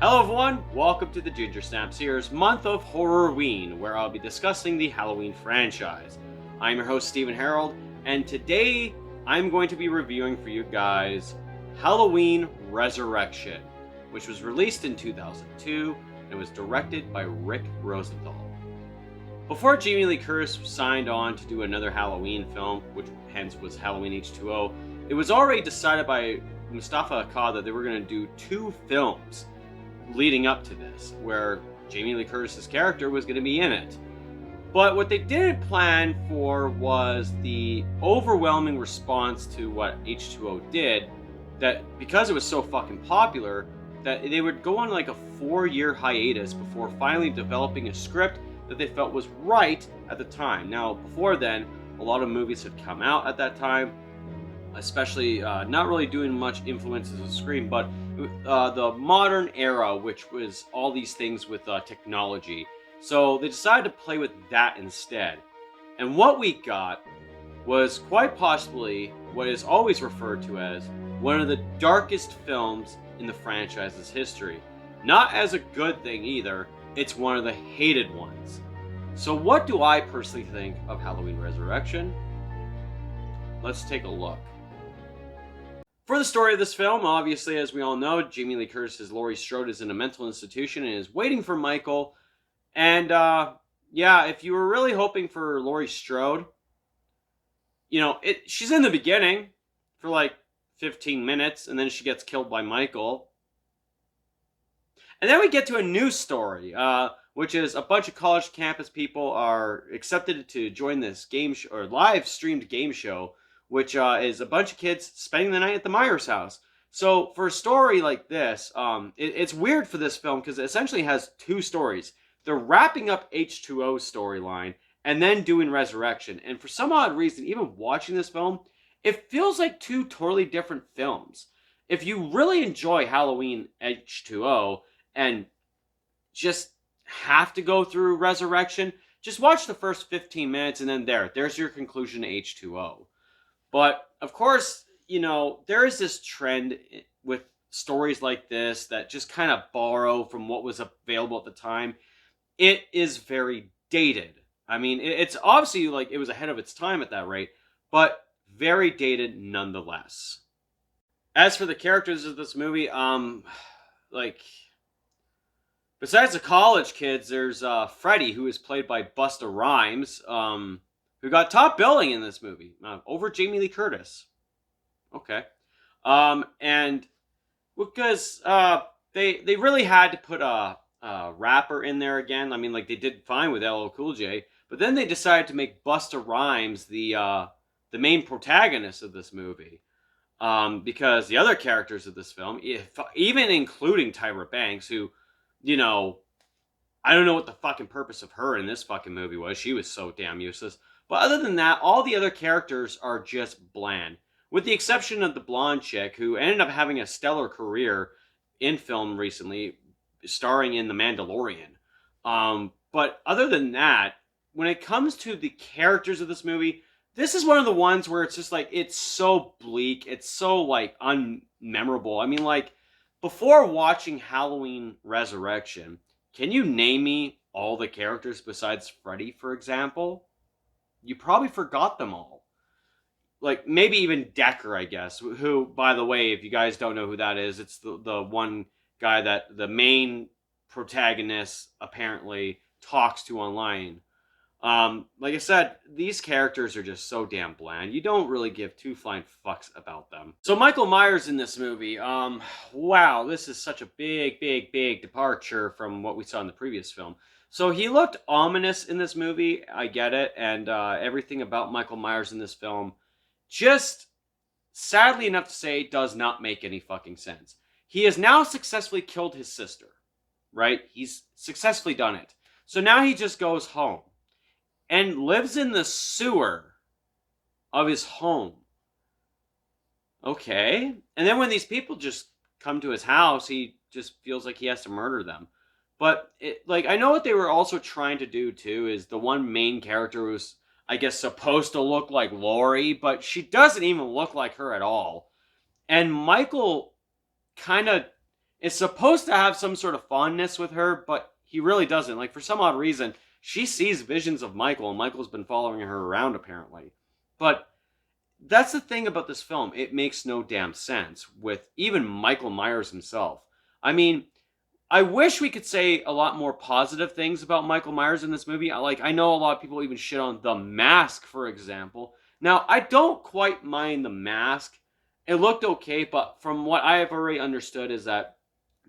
Hello everyone, welcome to the Ginger Snaps here's month of Horror-WEEN, where I'll be discussing the Halloween franchise. I'm your host Stephen Harold, and today I'm going to be reviewing for you guys Halloween Resurrection, which was released in 2002 and was directed by Rick Rosenthal. Before Jamie Lee Curtis signed on to do another Halloween film, which hence was Halloween H2O, it was already decided by Mustafa Akkad that they were going to do two films leading up to this, where Jamie Lee Curtis's character was going to be in it. But what they didn't plan for was the overwhelming response to what H2O did, that because it was so fucking popular, that they would go on like a 4-year hiatus before finally developing a script that they felt was right at the time. Now, before then, a lot of movies had come out at that time, especially not really doing much influences of Scream, but the modern era, which was all these things with technology. So they decided to play with that instead. And what we got was quite possibly what is always referred to as one of the darkest films in the franchise's history. Not as a good thing either, it's one of the hated ones. So what do I personally think of Halloween Resurrection? Let's take a look. For the story of this film, obviously, as we all know, Jamie Lee Curtis's Laurie Strode is in a mental institution and is waiting for Michael. And, yeah, if you were really hoping for Laurie Strode, she's in the beginning for like 15 minutes, and then she gets killed by Michael. And then we get to a new story, which is a bunch of college campus people are accepted to join this game show, or live-streamed game show, which is a bunch of kids spending the night at the Myers house. So for a story like this, it's weird for this film because it essentially has two stories. They're wrapping up H2O's storyline and then doing Resurrection. And for some odd reason, even watching this film, it feels like two totally different films. If you really enjoy Halloween H2O and just have to go through Resurrection, just watch the first 15 minutes and then there's your conclusion to H2O. But, of course, there is this trend with stories like this that just kind of borrow from what was available at the time. It is very dated. I mean, it's obviously like it was ahead of its time at that rate, but very dated nonetheless. As for the characters of this movie, besides the college kids, there's Freddy, who is played by Busta Rhymes, who got top billing in this movie, over Jamie Lee Curtis. Okay. And because they really had to put a rapper in there again. I mean, like, they did fine with LL Cool J, but then they decided to make Busta Rhymes the main protagonist of this movie. Because the other characters of this film, even including Tyra Banks, who, I don't know what the fucking purpose of her in this fucking movie was. She was so damn useless. But other than that, all the other characters are just bland. With the exception of the blonde chick, who ended up having a stellar career in film recently, starring in The Mandalorian. But other than that, when it comes to the characters of this movie, this is one of the ones where it's just like, it's so bleak, it's so like unmemorable. I mean, like, before watching Halloween Resurrection, can you name me all the characters besides Freddy, for example? You probably forgot them all. Like, maybe even Decker, I guess. Who, by the way, if you guys don't know who that is, it's the one guy that the main protagonist apparently talks to online. Like I said, these characters are just so damn bland. You don't really give two flying fucks about them. So Michael Myers in this movie, wow, this is such a big departure from what we saw in the previous film. So he looked ominous in this movie, I get it, and everything about Michael Myers in this film just, sadly enough to say, does not make any fucking sense. He has now successfully killed his sister, right? He's successfully done it. So now he just goes home and lives in the sewer of his home. Okay. And then when these people just come to his house, he just feels like he has to murder them. But, I know what they were also trying to do, too, is the one main character was, I guess, supposed to look like Laurie, but she doesn't even look like her at all. And Michael kind of is supposed to have some sort of fondness with her, but he really doesn't. Like, for some odd reason, she sees visions of Michael, and Michael's been following her around, apparently. But that's the thing about this film. It makes no damn sense with even Michael Myers himself. I mean, I wish we could say a lot more positive things about Michael Myers in this movie. Like, I know a lot of people even shit on The Mask, for example. Now, I don't quite mind The Mask. It looked okay, but from what I have already understood is that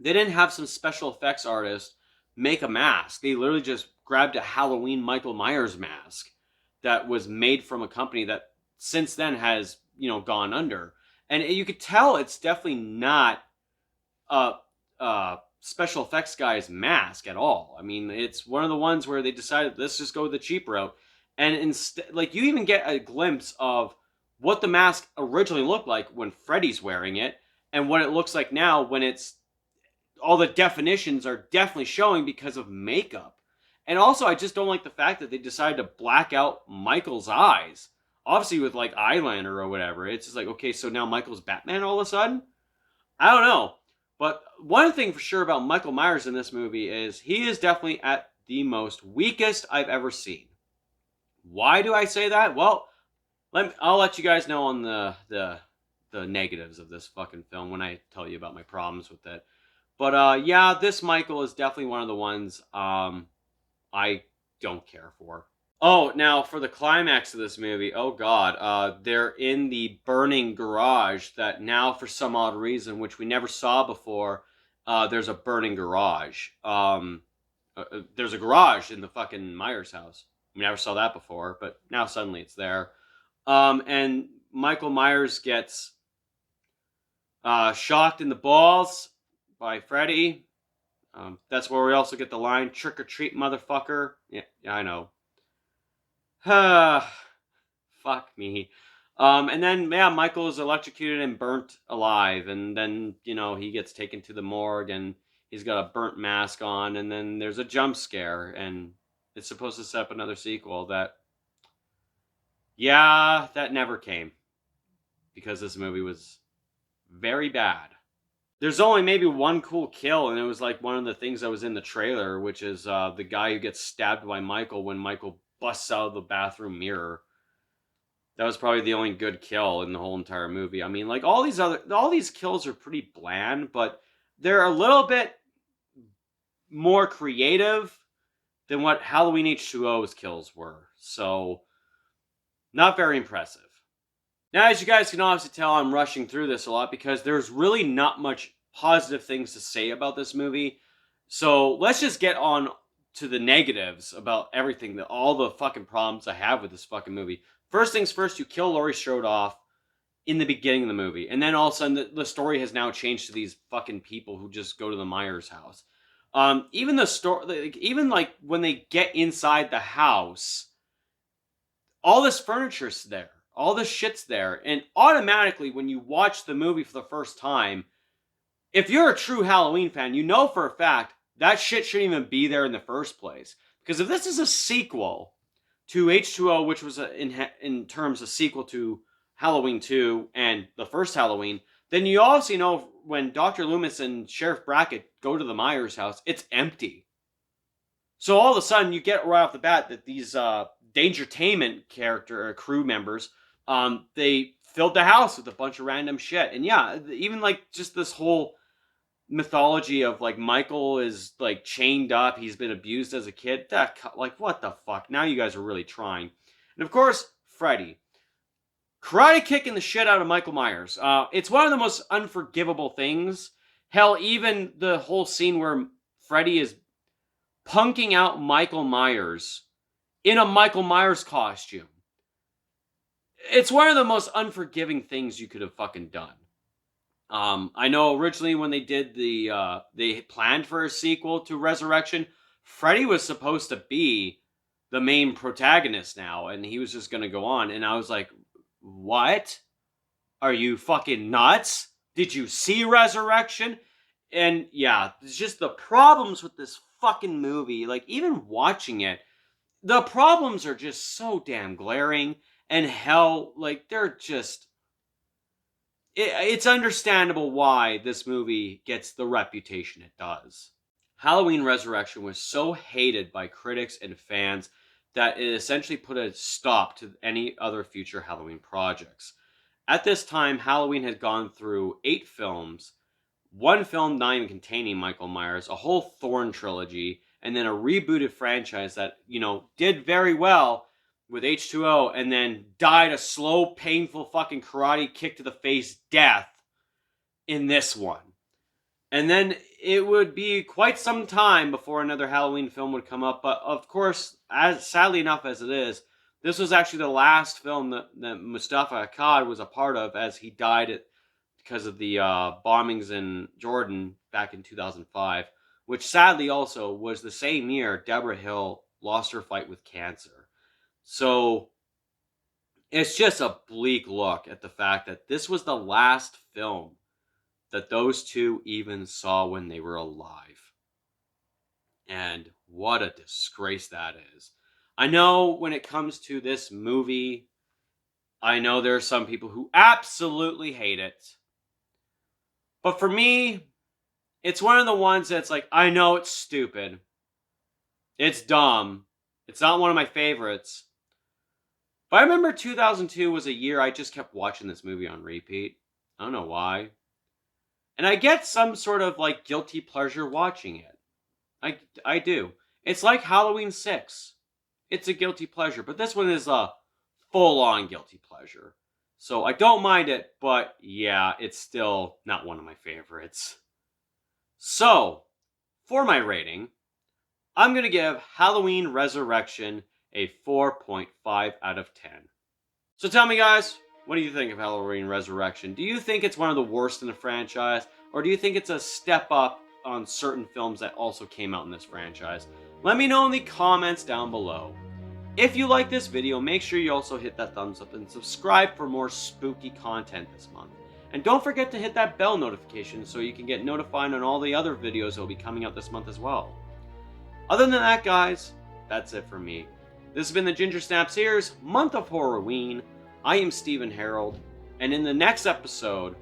they didn't have some special effects artist make a mask. They literally just grabbed a Halloween Michael Myers mask that was made from a company that since then has, gone under. And you could tell it's definitely not a special effects guy's mask at all. I mean, it's one of the ones where they decided, let's just go the cheap route. And instead, like, you even get a glimpse of what the mask originally looked like when Freddy's wearing it, and what it looks like now when it's all the definitions are definitely showing because of makeup. And also, I just don't like the fact that they decided to black out Michael's eyes. Obviously, with like eyeliner or whatever. It's just like, okay, so now Michael's Batman all of a sudden? I don't know. But one thing for sure about Michael Myers in this movie is he is definitely at the most weakest I've ever seen. Why do I say that? Well, I'll let you guys know on the negatives of this fucking film when I tell you about my problems with it. But yeah, this Michael is definitely one of the ones I don't care for. Oh, now for the climax of this movie, oh god, they're in the burning garage that now, for some odd reason, which we never saw before, there's a burning garage. There's a garage in the fucking Myers house. We never saw that before, but now suddenly it's there. And Michael Myers gets shocked in the balls by Freddy. That's where we also get the line, "Trick or treat, motherfucker." Yeah, I know. Fuck me. And then, yeah, Michael is electrocuted and burnt alive. And then, he gets taken to the morgue and he's got a burnt mask on. And then there's a jump scare. And it's supposed to set up another sequel that never came. Because this movie was very bad. There's only maybe one cool kill, and it was like one of the things that was in the trailer, which is the guy who gets stabbed by Michael when Michael busts out of the bathroom mirror. That was probably the only good kill in the whole entire movie. I mean, like, all these kills are pretty bland, but they're a little bit more creative than what Halloween H2O's kills were. So, not very impressive. Now, as you guys can obviously tell, I'm rushing through this a lot because there's really not much positive things to say about this movie. So let's just get on to the negatives about everything, all the fucking problems I have with this fucking movie. First things first, you kill Laurie Strode off in the beginning of the movie. And then all of a sudden, the story has now changed to these fucking people who just go to the Myers house. Even the story, even like when they get inside the house, all this furniture's there. All this shit's there. And automatically, when you watch the movie for the first time, if you're a true Halloween fan, you know for a fact that shit shouldn't even be there in the first place. Because if this is a sequel to H2O, which was in terms a sequel to Halloween 2 and the first Halloween, then you obviously know when Dr. Loomis and Sheriff Brackett go to the Myers house, it's empty. So all of a sudden, you get right off the bat that these Dangertainment character or crew members, they filled the house with a bunch of random shit. And yeah, even like just this whole mythology of like Michael is like chained up, he's been abused as a kid. Like, what the fuck? Now you guys are really trying. And of course, Freddy. Karate kicking the shit out of Michael Myers. It's one of the most unforgivable things. Hell, even the whole scene where Freddy is punking out Michael Myers in a Michael Myers costume. It's one of the most unforgiving things you could have fucking done. I know originally when they did they planned for a sequel to Resurrection, Freddy was supposed to be the main protagonist now, and he was just going to go on. And I was like, what? Are you fucking nuts? Did you see Resurrection? And yeah, it's just the problems with this fucking movie. Like, even watching it, the problems are just so damn glaring. And hell, like, they're just... it's understandable why this movie gets the reputation it does. Halloween Resurrection was so hated by critics and fans that it essentially put a stop to any other future Halloween projects. At this time, Halloween had gone through 8 films, one film not even containing Michael Myers, a whole Thorn trilogy, and then a rebooted franchise that, did very well with H2O and then died a slow, painful fucking karate kick to the face death in this one. And then it would be quite some time before another Halloween film would come up. But of course, as sadly enough as it is, this was actually the last film that Mustafa Akkad was a part of, as he died because of the bombings in Jordan back in 2005, which sadly also was the same year Deborah Hill lost her fight with cancer. So it's just a bleak look at the fact that this was the last film that those two even saw when they were alive. And what a disgrace that is. I know when it comes to this movie, I know there are some people who absolutely hate it. But for me, it's one of the ones that's like, I know it's stupid. It's dumb. It's not one of my favorites. But I remember 2002 was a year I just kept watching this movie on repeat. I don't know why. And I get some sort of like guilty pleasure watching it. I do. It's like Halloween 6. It's a guilty pleasure. But this one is a full-on guilty pleasure. So I don't mind it, but yeah, it's still not one of my favorites. So, for my rating, I'm going to give Halloween Resurrection a 4.5 out of 10. So tell me, guys, what do you think of Halloween Resurrection? Do you think it's one of the worst in the franchise? Or do you think it's a step up on certain films that also came out in this franchise? Let me know in the comments down below. If you like this video, make sure you also hit that thumbs up and subscribe for more spooky content this month. And don't forget to hit that bell notification so you can get notified on all the other videos that will be coming out this month as well. Other than that, guys, that's it for me. This has been the Ginger Snaps Ears Month of Horror-WEEN. I am Stephen Harold, and in the next episode,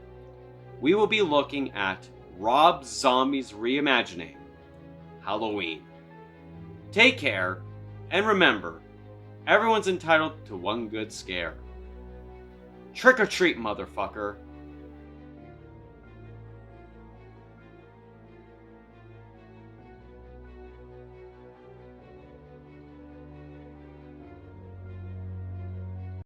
we will be looking at Rob Zombie's reimagining, Halloween. Take care, and remember, everyone's entitled to one good scare. Trick or treat, motherfucker.